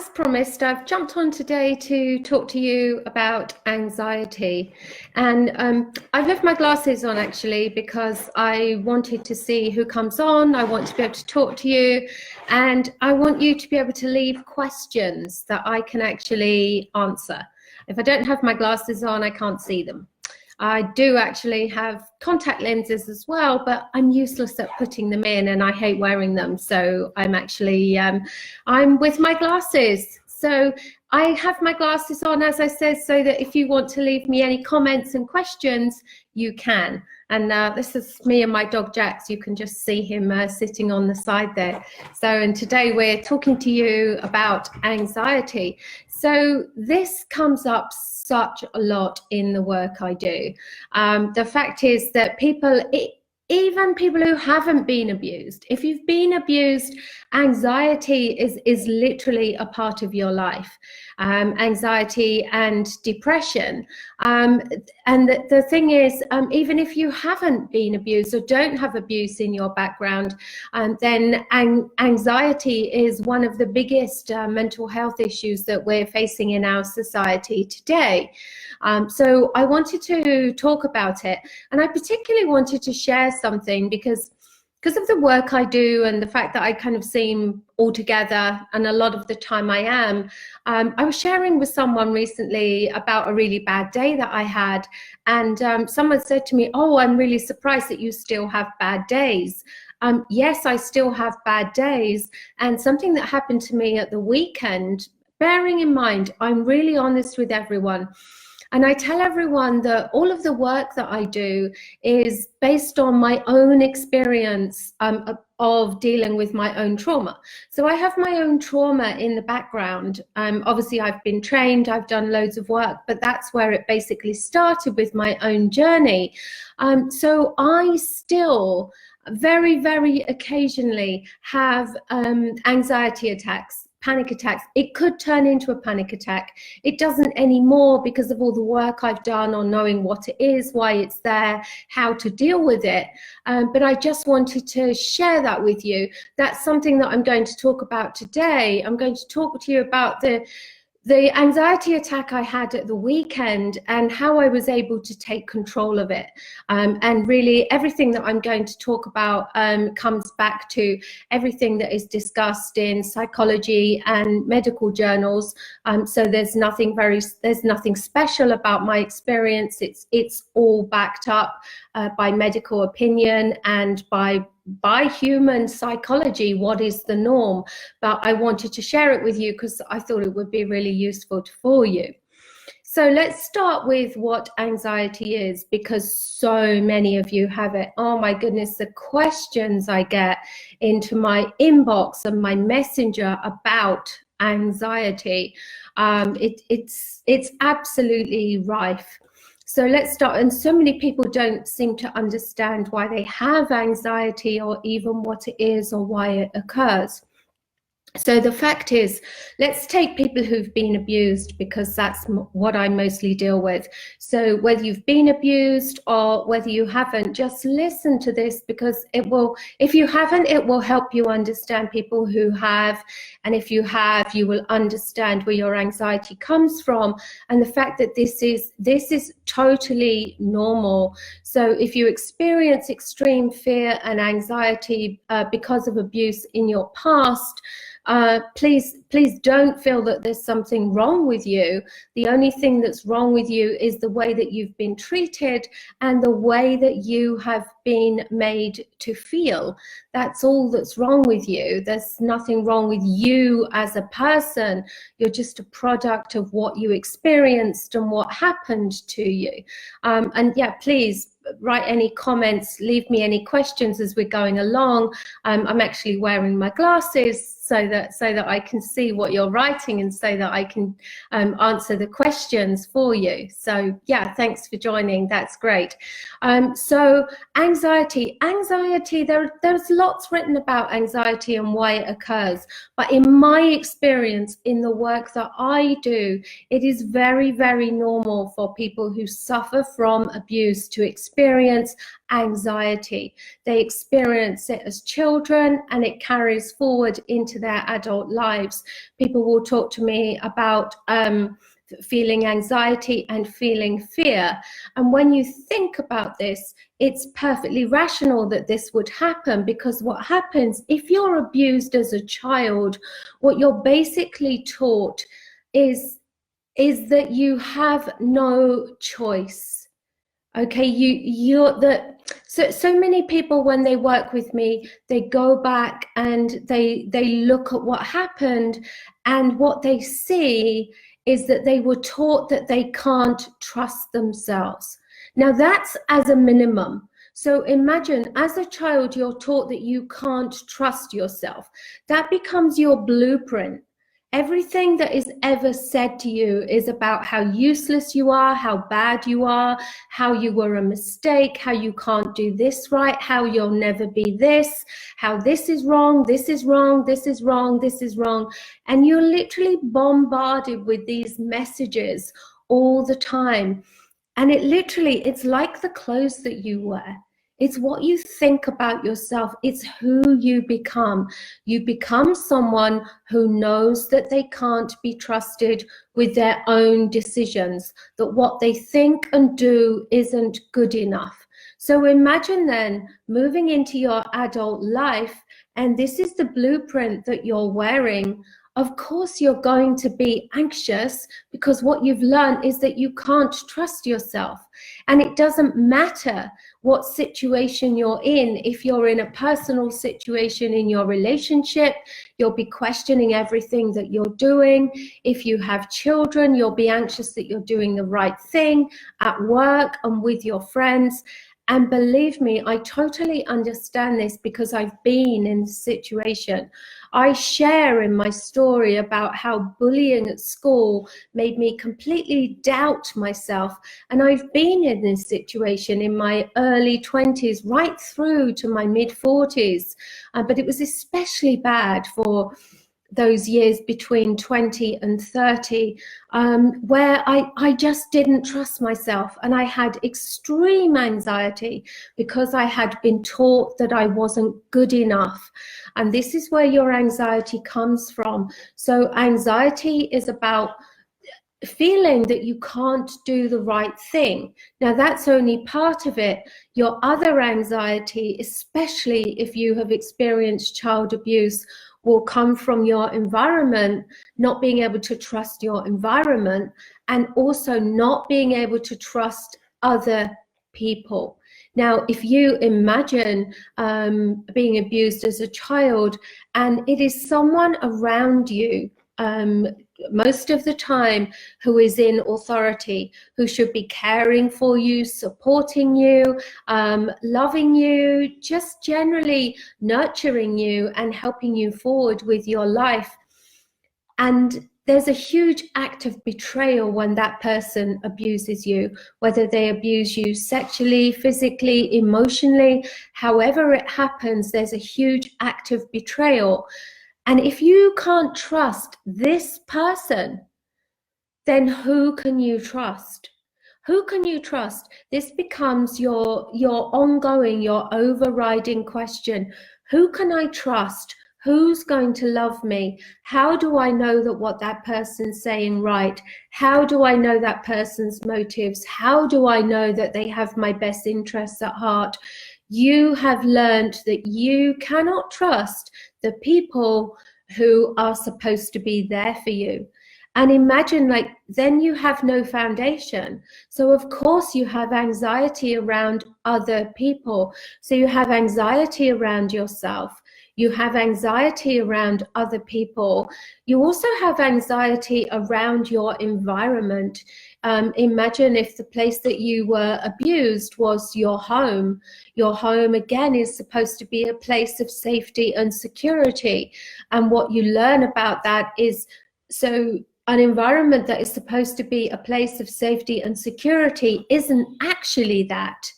as promised, I've jumped on today to talk to you about anxiety. And I've left my glasses on actually because I wanted to see who comes on. I want to be able to talk to you, and I want you to be able to leave questions that I can actually answer. If I don't have my glasses on, I can't see them. I do actually have contact lenses as well, but I'm useless at putting them in and I hate wearing them. So I'm actually, I'm with my glasses. So I have my glasses on, as I said, so that if you want to leave me any comments and questions, you can. And this is me and my dog Jax. You can just see him sitting on the side there. So, and today we're talking to you about anxiety. So this comes up such a lot in the work I do. The fact is that people, even people who haven't been abused, if you've been abused, anxiety is literally a part of your life. Anxiety and depression. And the thing is, even if you haven't been abused or don't have abuse in your background, then anxiety is one of the biggest mental health issues that we're facing in our society today. So I wanted to talk about it, and I particularly wanted to share something because of the work I do and the fact that I kind of seem all together, and a lot of the time I am. I was sharing with someone recently about a really bad day that I had, and someone said to me, "Oh, I'm really surprised that you still have bad days." Yes, I still have bad days, and something that happened to me at the weekend, bearing in mind, I'm really honest with everyone. And I tell everyone that all of the work that I do is based on my own experience of dealing with my own trauma. So I have my own trauma in the background. Obviously, I've been trained, I've done loads of work, but that's where it basically started with my own journey. So I still very, very occasionally have anxiety attacks, panic attacks. It could turn into a panic attack. It doesn't anymore because of all the work I've done on knowing what it is, why it's there, how to deal with it. But I just wanted to share that with you. That's something that I'm going to talk about today. I'm going to talk to you about the anxiety attack I had at the weekend and how I was able to take control of it. And really everything that I'm going to talk about comes back to everything that is discussed in psychology and medical journals. So there's nothing special about my experience. It's all backed up by medical opinion and by human psychology, what is the norm. But I wanted to share it with you because I thought it would be really useful for you. So let's start with what anxiety is, because so many of you have it. Oh my goodness, the questions I get into my inbox and my messenger about anxiety, it's absolutely rife. So let's start. And so many people don't seem to understand why they have anxiety or even what it is or why it occurs. So the fact is, let's take people who've been abused, because that's what I mostly deal with. So whether you've been abused or whether you haven't, just listen to this, because it will, if you haven't, it will help you understand people who have. And if you have, you will understand where your anxiety comes from. And the fact that this is totally normal. So if you experience extreme fear and anxiety because of abuse in your past, please don't feel that there's something wrong with you. The only thing that's wrong with you is the way that you've been treated and the way that you have been made to feel. That's all that's wrong with you. There's nothing wrong with you as a person. You're just a product of what you experienced and what happened to you. And yeah, please write any comments, leave me any questions as we're going along. I'm actually wearing my glasses so that I can see what you're writing and so that I can answer the questions for you. So yeah, thanks for joining. That's great. So anxiety, there's lots written about anxiety and why it occurs. But in my experience, in the work that I do, it is very, very normal for people who suffer from abuse to experience anxiety. They experience it as children and it carries forward into their adult lives. People will talk to me about feeling anxiety and feeling fear. And when you think about this, it's perfectly rational that this would happen, because what happens if you're abused as a child, what you're basically taught is that you have no choice. Okay, so many people, when they work with me, they go back and they look at what happened, and what they see is that they were taught that they can't trust themselves. Now that's as a minimum. So imagine, as a child, you're taught that you can't trust yourself. That becomes your blueprint. Everything that is ever said to you is about how useless you are, how bad you are, how you were a mistake, how you can't do this right, how you'll never be this, how this is wrong, this is wrong, this is wrong, this is wrong. And you're literally bombarded with these messages all the time. And it's like the clothes that you wear. It's what you think about yourself. It's who you become. You become someone who knows that they can't be trusted with their own decisions, that what they think and do isn't good enough. So imagine then moving into your adult life, and this is the blueprint that you're wearing. Of course, you're going to be anxious, because what you've learned is that you can't trust yourself. And it doesn't matter what situation you're in. If you're in a personal situation in your relationship, you'll be questioning everything that you're doing. If you have children, you'll be anxious that you're doing the right thing at work and with your friends. And believe me, I totally understand this, because I've been in this situation. I share in my story about how bullying at school made me completely doubt myself. And I've been in this situation in my early 20s, right through to my mid 40s. But it was especially bad for those years between 20 and 30, where I just didn't trust myself, and I had extreme anxiety because I had been taught that I wasn't good enough. And this is where your anxiety comes from. So anxiety is about feeling that you can't do the right thing. Now that's only part of it. Your other anxiety, especially if you have experienced child abuse, will come from your environment, not being able to trust your environment, and also not being able to trust other people. Now, if you imagine being abused as a child, and it is someone around you, most of the time, who is in authority, who should be caring for you, supporting you, loving you, just generally nurturing you and helping you forward with your life. And there's a huge act of betrayal when that person abuses you, whether they abuse you sexually, physically, emotionally, however it happens, there's a huge act of betrayal. And if you can't trust this person, then who can you trust? Who can you trust? This becomes your ongoing, your overriding question. Who can I trust? Who's going to love me? How do I know that what that person's saying right? How do I know that person's motives? How do I know that they have my best interests at heart? You have learned that you cannot trust the people who are supposed to be there for you. And imagine, like, then you have no foundation. So of course you have anxiety around other people. So you have anxiety around yourself. You have anxiety around other people. You also have anxiety around your environment. Imagine if the place that you were abused was your home. Your home, again, is supposed to be a place of safety and security. And what you learn about that is, so an environment that is supposed to be a place of safety and security isn't actually that.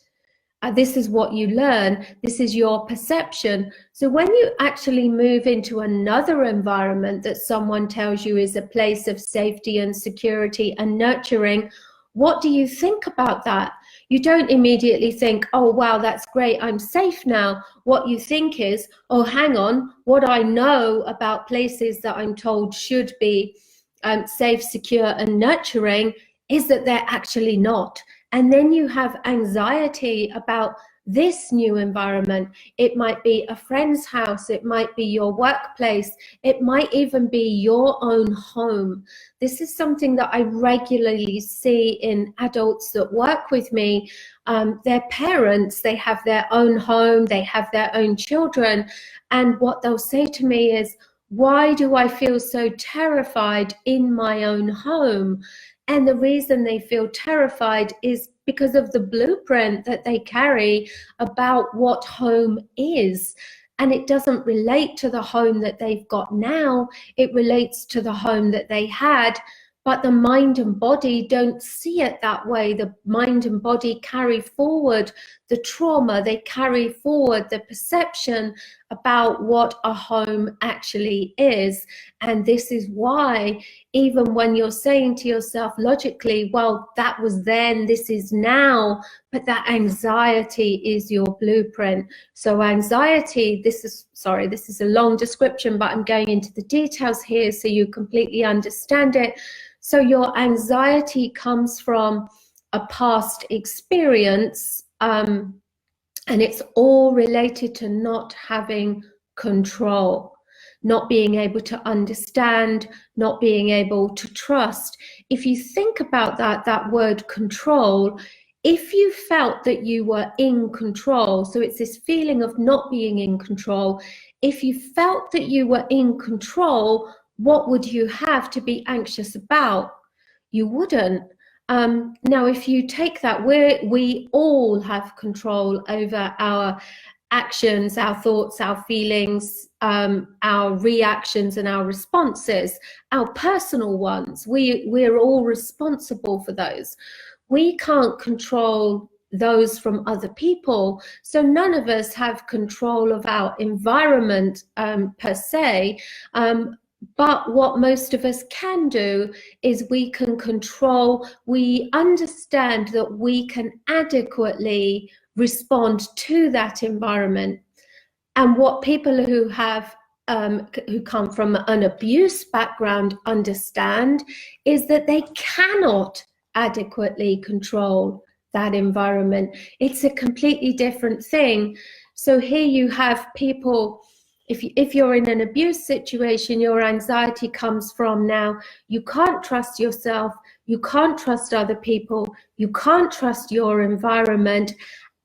This is what you learn. This is your perception. So when you actually move into another environment that someone tells you is a place of safety and security and nurturing, what do you think about that? you don't immediately think, oh, wow, that's great, I'm safe now. What you think is, oh, hang on, what I know about places that I'm told should be safe, secure, and nurturing is that they're actually not. And then you have anxiety about this new environment. It might be a friend's house, it might be your workplace, it might even be your own home. This is something that I regularly see in adults that work with me. Their parents, they have their own home, they have their own children, and what they'll say to me is, why do I feel so terrified in my own home? And the reason they feel terrified is because of the blueprint that they carry about what home is. And it doesn't relate to the home that they've got now. It relates to the home that they had. But the mind and body don't see it that way. The mind and body carry forward the trauma, they carry forward the perception about what a home actually is. And this is why, even when you're saying to yourself logically, well, that was then, this is now, but that anxiety is your blueprint. So anxiety, this is a long description, but I'm going into the details here so you completely understand it. So your anxiety comes from a past experience, and it's all related to not having control, not being able to understand, not being able to trust. If you think about that word control, if you felt that you were in control, so it's this feeling of not being in control, if you felt that you were in control, what would you have to be anxious about? You wouldn't. Now, if you take that, we all have control over our actions, our thoughts, our feelings, our reactions and our responses, our personal ones. We're all responsible for those. We can't control those from other people. So none of us have control of our environment per se. But what most of us can do is we can control, we understand that we can adequately respond to that environment. And what people who have who come from an abuse background understand is that they cannot adequately control that environment. It's a completely different thing. So here you have people, if you're in an abuse situation, your anxiety comes from, now you can't trust yourself, you can't trust other people, you can't trust your environment,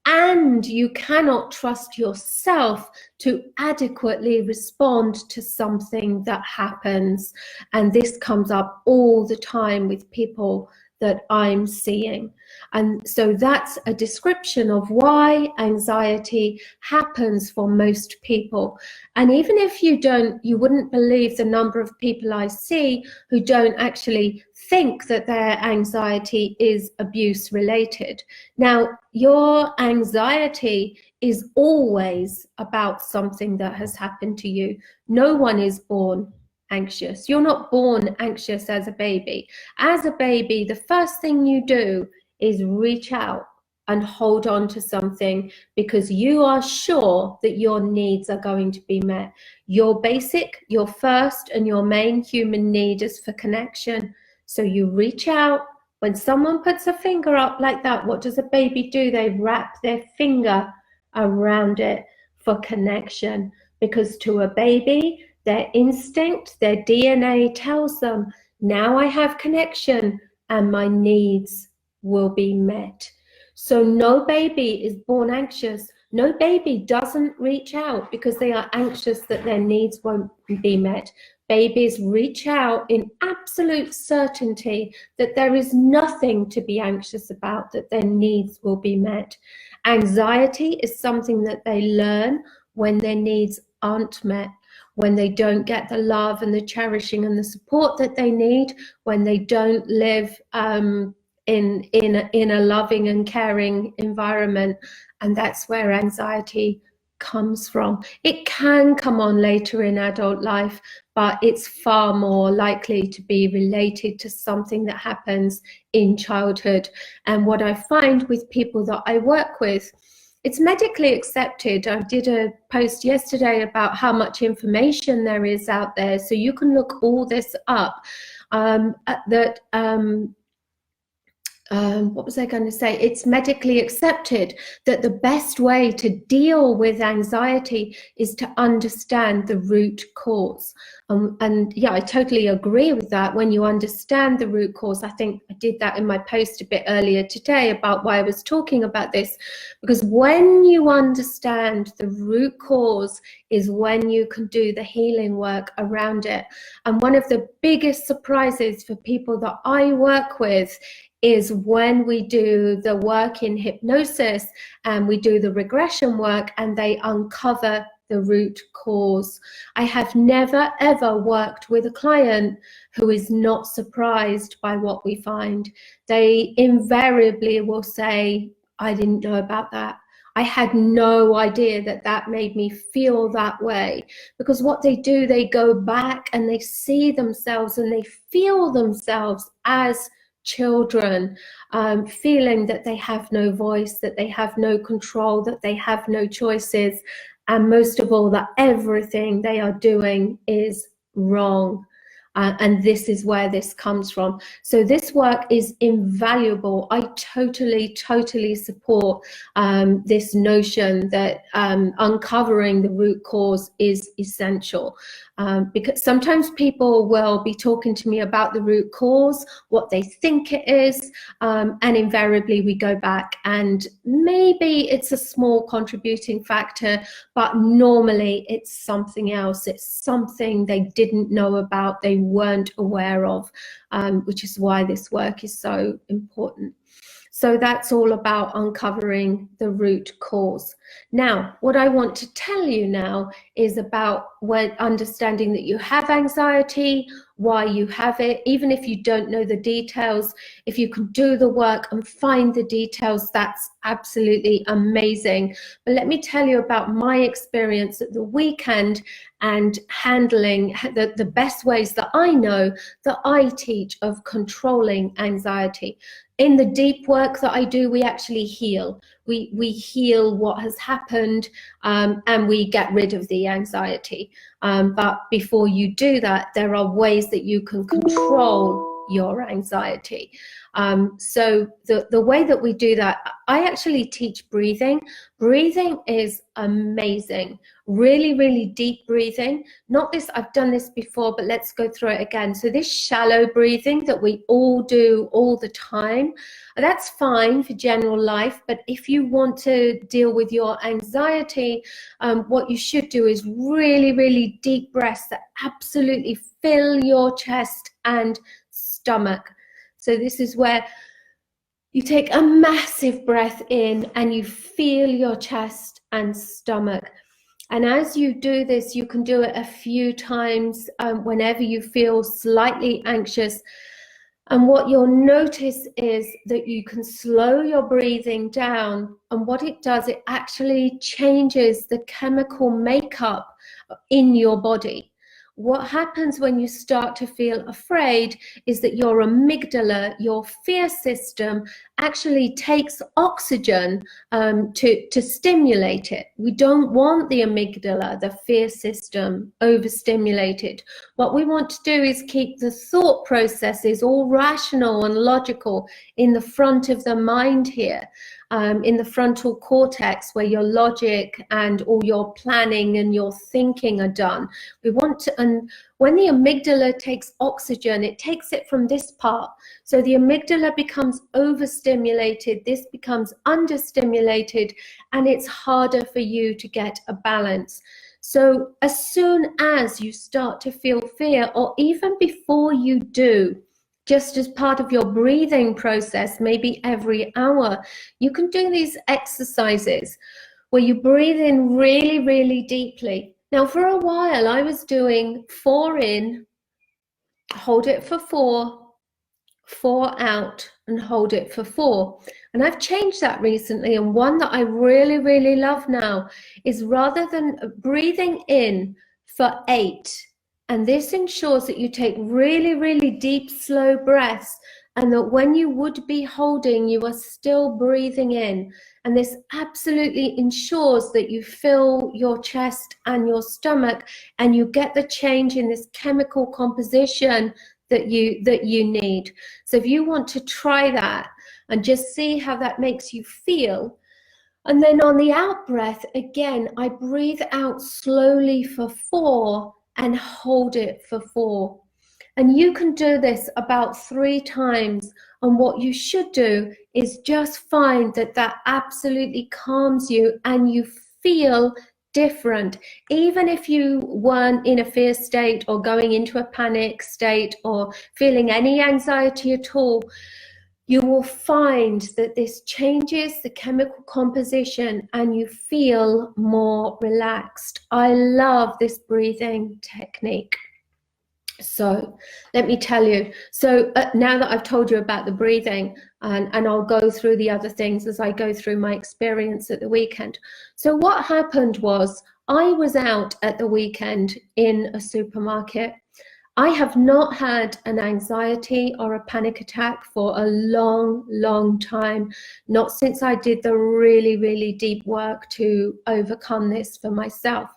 and you cannot trust yourself to adequately respond to something that happens. And this comes up all the time with people that I'm seeing. And so that's a description of why anxiety happens for most people. And even if you wouldn't believe the number of people I see who don't actually think that their anxiety is abuse related. Now, your anxiety is always about something that has happened to you. No one is born anxious. You're not born anxious as a baby. As a baby, the first thing you do is reach out and hold on to something because you are sure that your needs are going to be met. Your basic, your first and your main human need is for connection. So you reach out. When someone puts a finger up like that, what does a baby do? They wrap their finger around it for connection, because to a baby, their instinct, their DNA tells them, now I have connection and my needs will be met. So no baby is born anxious. No baby doesn't reach out because they are anxious that their needs won't be met. Babies reach out in absolute certainty that there is nothing to be anxious about, that their needs will be met. Anxiety is something that they learn when their needs aren't met, when they don't get the love and the cherishing and the support that they need, when they don't live in a loving and caring environment. And that's where anxiety comes from. It can come on later in adult life, but it's far more likely to be related to something that happens in childhood. And what I find with people that I work with, it's medically accepted. I did a post yesterday about how much information there is out there, so you can look all this up. What was I going to say? It's medically accepted that the best way to deal with anxiety is to understand the root cause. And yeah, I totally agree with that. When you understand the root cause, I think I did that in my post a bit earlier today about why I was talking about this, because when you understand the root cause is when you can do the healing work around it. And one of the biggest surprises for people that I work with is when we do the work in hypnosis and we do the regression work and they uncover the root cause. I have never ever worked with a client who is not surprised by what we find. They invariably will say, I didn't know about that. I had no idea that that made me feel that way. Because what they do, they go back and they see themselves and they feel themselves as children, feeling that they have no voice, that they have no control, that they have no choices, and most of all, that everything they are doing is wrong. And this is where this comes from. So this work is invaluable. I totally support this notion that uncovering the root cause is essential. Because sometimes people will be talking to me about the root cause, what they think it is, and invariably we go back and maybe it's a small contributing factor, but normally it's something else. It's something they didn't know about, they weren't aware of, which is why this work is so important. So that's all about uncovering the root cause. Now, what I want to tell you now is about when understanding that you have anxiety, why you have it. Even if you don't know the details, if you can do the work and find the details, that's absolutely amazing. But let me tell you about my experience at the weekend and handling the best ways that I know that I teach of controlling anxiety. In the deep work that I do, we actually heal. We heal what has happened, and we get rid of the anxiety. But before you do that, there are ways that you can control your anxiety. So the way that we do that, I actually teach breathing. Breathing is amazing. Really deep breathing. Not this, I've done this before, but let's go through it again. So this shallow breathing that we all do all the time, that's fine for general life. But if you want to deal with your anxiety, what you should do is really deep breaths that absolutely fill your chest and stomach. So this is where you take a massive breath in and you feel your chest and stomach. And as you do this, you can do it a few times whenever you feel slightly anxious. And what you'll notice is that you can slow your breathing down. And what it does, it actually changes the chemical makeup in your body. What happens when you start to feel afraid is that your amygdala, your fear system, actually takes oxygen to stimulate it. We don't want the amygdala, the fear system, overstimulated. What we want to do is keep the thought processes all rational and logical in the front of the mind here. In the frontal cortex, where your logic and all your planning and your thinking are done. We want to, and when the amygdala takes oxygen, it takes it from this part. So the amygdala becomes overstimulated, this becomes understimulated, and it's harder for you to get a balance. So as soon as you start to feel fear, or even before you do, just as part of your breathing process, maybe every hour, you can do these exercises where you breathe in really deeply. Now, for a while, I was doing 4 in, hold it for 4, 4 out, and hold it for 4. And I've changed that recently. And one that I really love now is rather than breathing in for 8 And this ensures that you take really, really deep, slow breaths, and that when you would be holding, you are still breathing in. And this absolutely ensures that you fill your chest and your stomach, and you get the change in this chemical composition that you need. So if you want to try that and just see how that makes you feel. And then on the out breath, again, I breathe out slowly for 4 and hold it for 4. And you can do this about 3 times. And what you should do is just find that that absolutely calms you and you feel different. Even if you weren't in a fear state or going into a panic state or feeling any anxiety at all, you will find that this changes the chemical composition and you feel more relaxed. I love this breathing technique. So let me tell you, now that I've told you about the breathing, and I'll go through the other things as I go through my experience at the weekend. So what happened was, I was out at the weekend in a supermarket. I have not had an anxiety or a panic attack for a long, long time, not since I did the really, really deep work to overcome this for myself.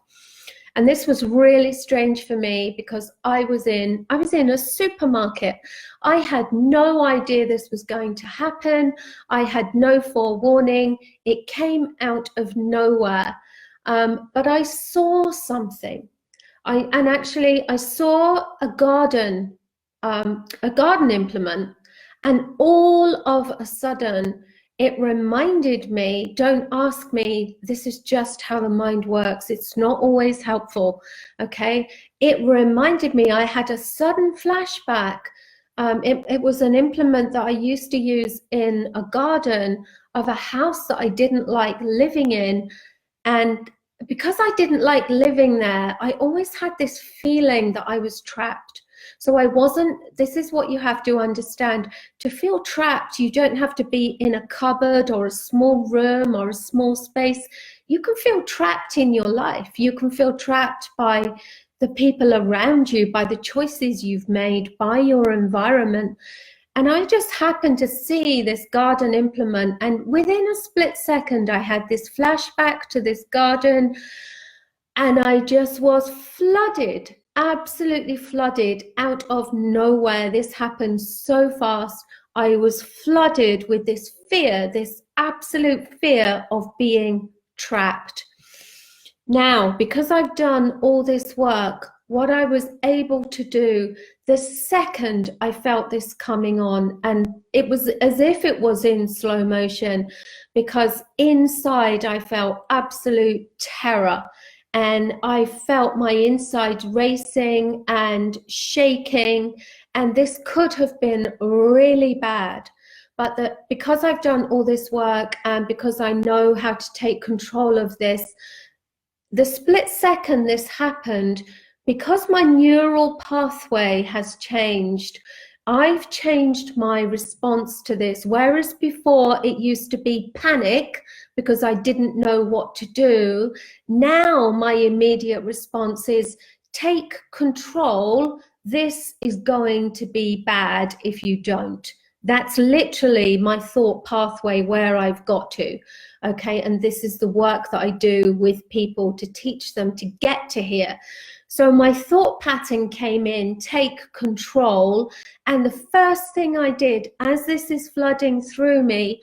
And this was really strange for me because I was in a supermarket. I had no idea this was going to happen. I had no forewarning. It came out of nowhere. But I saw something. I saw a garden implement, and all of a sudden it reminded me, don't ask me, this is just how the mind works. It's not always helpful, okay? It reminded me, I had a sudden flashback. It was an implement that I used to use in a garden of a house that I didn't like living in. And because I didn't like living there, I always had this feeling that I was trapped. So this is what you have to understand. To feel trapped, you don't have to be in a cupboard or a small room or a small space. You can feel trapped in your life. You can feel trapped by the people around you, by the choices you've made, by your environment. And I just happened to see this garden implement, and within a split second, I had this flashback to this garden, and I just was flooded, absolutely flooded out of nowhere. This happened so fast. I was flooded with this fear, this absolute fear of being trapped. Now, because I've done all this work, what I was able to do, the second I felt this coming on, and it was as if it was in slow motion, because inside I felt absolute terror, and I felt my insides racing and shaking, and this could have been really bad. But because I've done all this work and because I know how to take control of this, the split second this happened, because my neural pathway has changed, I've changed my response to this. Whereas before it used to be panic because I didn't know what to do, now my immediate response is take control. This is going to be bad if you don't. That's literally my thought pathway where I've got to. Okay, and this is the work that I do with people to teach them to get to here. So my thought pattern came in, take control. And the first thing I did, as this is flooding through me,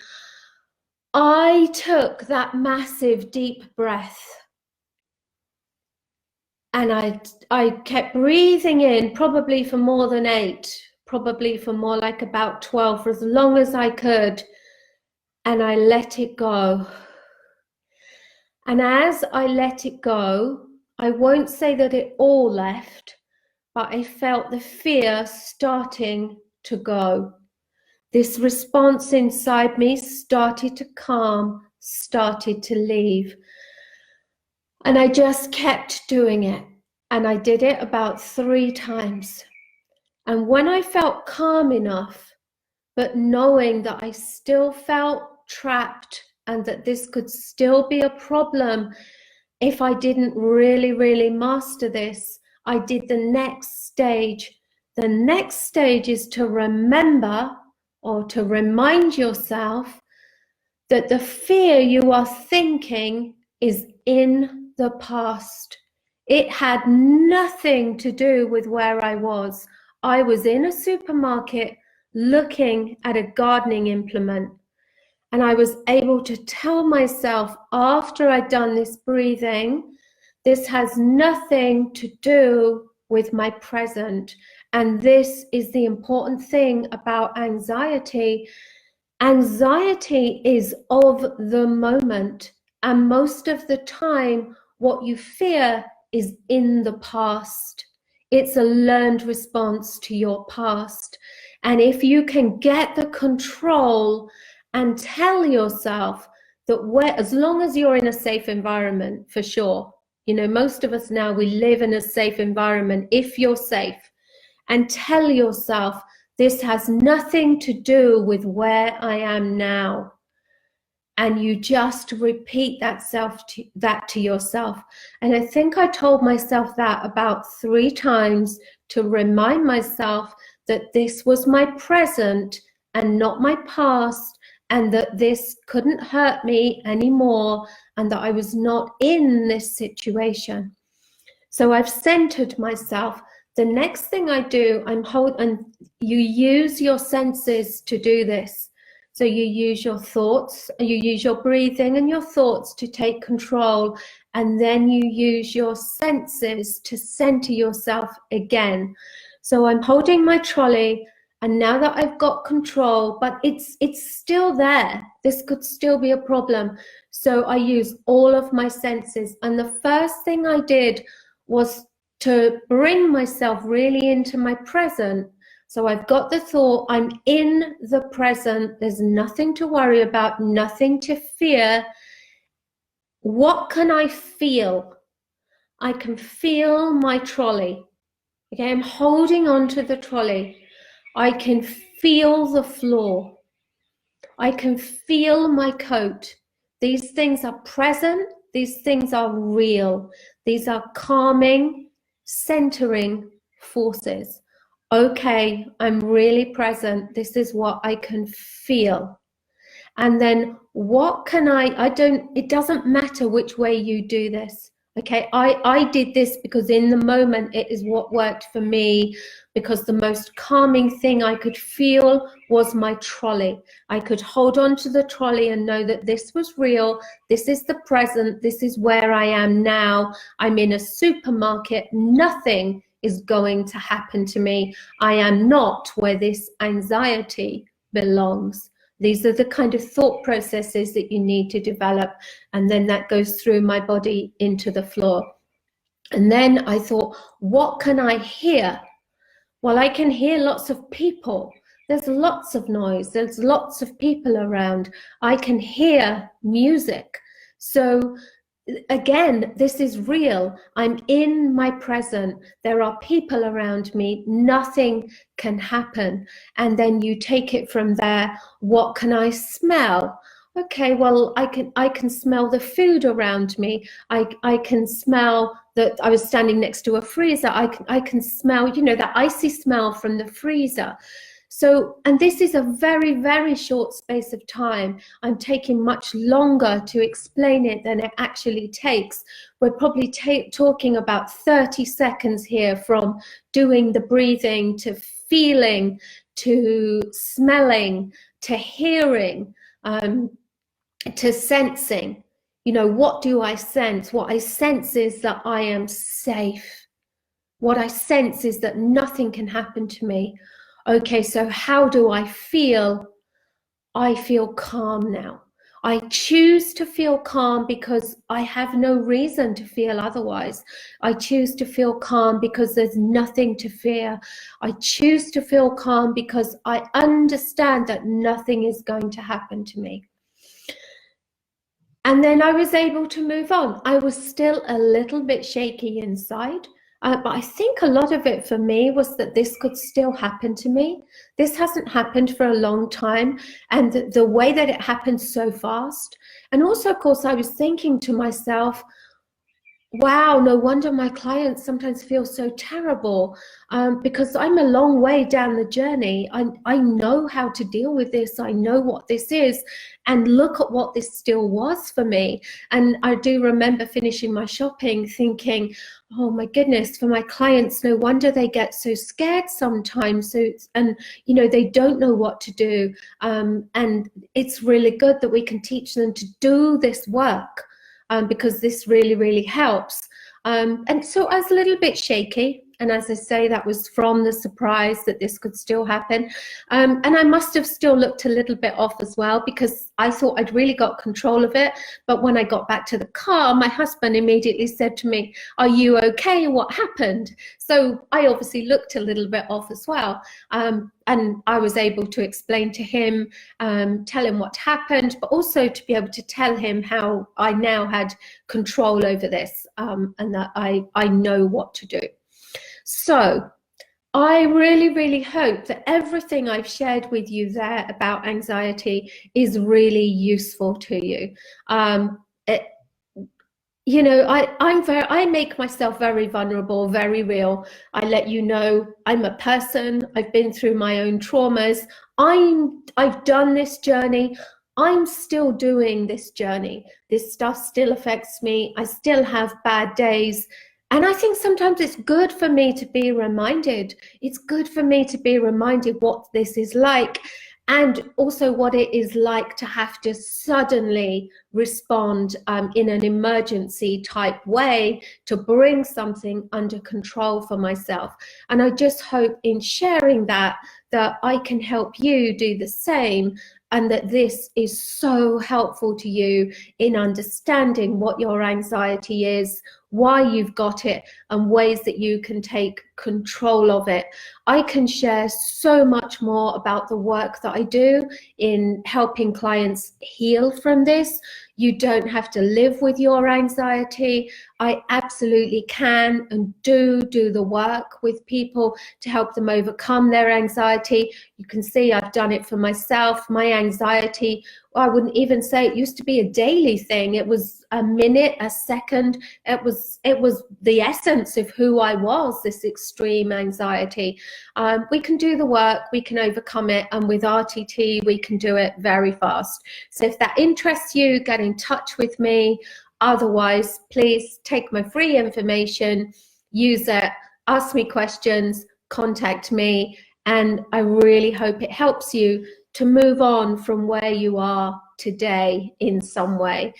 I took that massive deep breath. And I kept breathing in, probably for more than 8, probably for more like about 12, for as long as I could. And I let it go. And as I let it go, I won't say that it all left, but I felt the fear starting to go. This response inside me started to calm, started to leave. And I just kept doing it. And I did it about 3 times. And when I felt calm enough, but knowing that I still felt trapped and that this could still be a problem if I didn't really, really master this, I did the next stage. The next stage is to remember or to remind yourself that the fear you are thinking is in the past. It had nothing to do with where I was. I was in a supermarket looking at a gardening implement, and I was able to tell myself after I'd done this breathing, this has nothing to do with my present. And this is the important thing about anxiety. Anxiety is of the moment, and most of the time, what you fear is in the past. It's a learned response to your past. And if you can get the control and tell yourself that as long as you're in a safe environment, for sure, you know, most of us now, we live in a safe environment if you're safe, and tell yourself, this has nothing to do with where I am now. And you just repeat that to yourself. And I think I told myself that about 3 times to remind myself that this was my present and not my past, and that this couldn't hurt me anymore, and that I was not in this situation. So I've centered myself. The next thing I do, and you use your senses to do this. So you use your thoughts, you use your breathing and your thoughts to take control, and then you use your senses to center yourself again. So I'm holding my trolley, and now that I've got control, but it's still there. This could still be a problem. So I use all of my senses. And the first thing I did was to bring myself really into my present. So I've got the thought, I'm in the present. There's nothing to worry about, nothing to fear. What can I feel? I can feel my trolley. Okay, I'm holding on to the trolley. I can feel the floor. I can feel my coat. These things are present. These things are real. These are calming, centering forces. Okay, I'm really present. This is what I can feel. And then what can it doesn't matter which way you do this. Okay, I did this because in the moment it is what worked for me, because the most calming thing I could feel was my trolley. I could hold on to the trolley and know that this was real, this is the present, this is where I am now. I'm in a supermarket, nothing is going to happen to me. I am not where this anxiety belongs. These are the kind of thought processes that you need to develop. And then that goes through my body into the floor. And then I thought, what can I hear? Well, I can hear lots of people. There's lots of noise. There's lots of people around. I can hear music. So again, this is real. I'm in my present. There are people around me. Nothing can happen. And then you take it from there. What can I smell? Okay, well, I can smell the food around me. I can smell that I was standing next to a freezer. I can smell, you know, that icy smell from the freezer. So, and this is a very, very short space of time. I'm taking much longer to explain it than it actually takes. We're probably talking about 30 seconds here, from doing the breathing to feeling to smelling to hearing to sensing. You know, what do I sense? What I sense is that I am safe. What I sense is that nothing can happen to me. Okay, so how do I feel? I feel calm now. I choose to feel calm because I have no reason to feel otherwise. I choose to feel calm because there's nothing to fear. I choose to feel calm because I understand that nothing is going to happen to me. And then I was able to move on. I was still a little bit shaky inside. But I think a lot of it for me was that this could still happen to me. This hasn't happened for a long time, and the way that it happened so fast. And also, of course, I was thinking to myself, Wow, no wonder my clients sometimes feel so terrible, because I'm a long way down the journey. I know how to deal with this. I know what this is. And look at what this still was for me. And I do remember finishing my shopping thinking, oh my goodness, for my clients, no wonder they get so scared sometimes. So, and they don't know what to do. And it's really good that we can teach them to do this work, because this really, really helps. And so I was a little bit shaky. And as I say, that was from the surprise that this could still happen. And I must have still looked a little bit off as well, because I thought I'd really got control of it. But when I got back to the car, my husband immediately said to me, "Are you okay? What happened?" So I obviously looked a little bit off as well. And I was able to explain to him, tell him what happened, but also to be able to tell him how I now had control over this, and that I know what to do. So I really, really hope that everything I've shared with you there about anxiety is really useful to you. It, I make myself very vulnerable, very real. I let you know I'm a person. I've been through my own traumas. I've done this journey. I'm still doing this journey. This stuff still affects me. I still have bad days. And I think sometimes it's good for me to be reminded. It's good for me to be reminded what this is like, and also what it is like to have to suddenly respond in an emergency type way to bring something under control for myself. And I just hope in sharing that I can help you do the same, and that this is so helpful to you in understanding what your anxiety is, why you've got it, and ways that you can take control of it. I can share so much more about the work that I do in helping clients heal from this. You don't have to live with your anxiety. I absolutely can and do the work with people to help them overcome their anxiety. You can see I've done it for myself. My anxiety, I wouldn't even say it used to be a daily thing. It was a minute, a second. It was the essence of who I was, this extreme anxiety. We can do the work, we can overcome it, and with RTT we can do it very fast. So if that interests you, get in touch with me. Otherwise, please take my free information, use it, ask me questions, contact me, and I really hope it helps you to move on from where you are today in some way.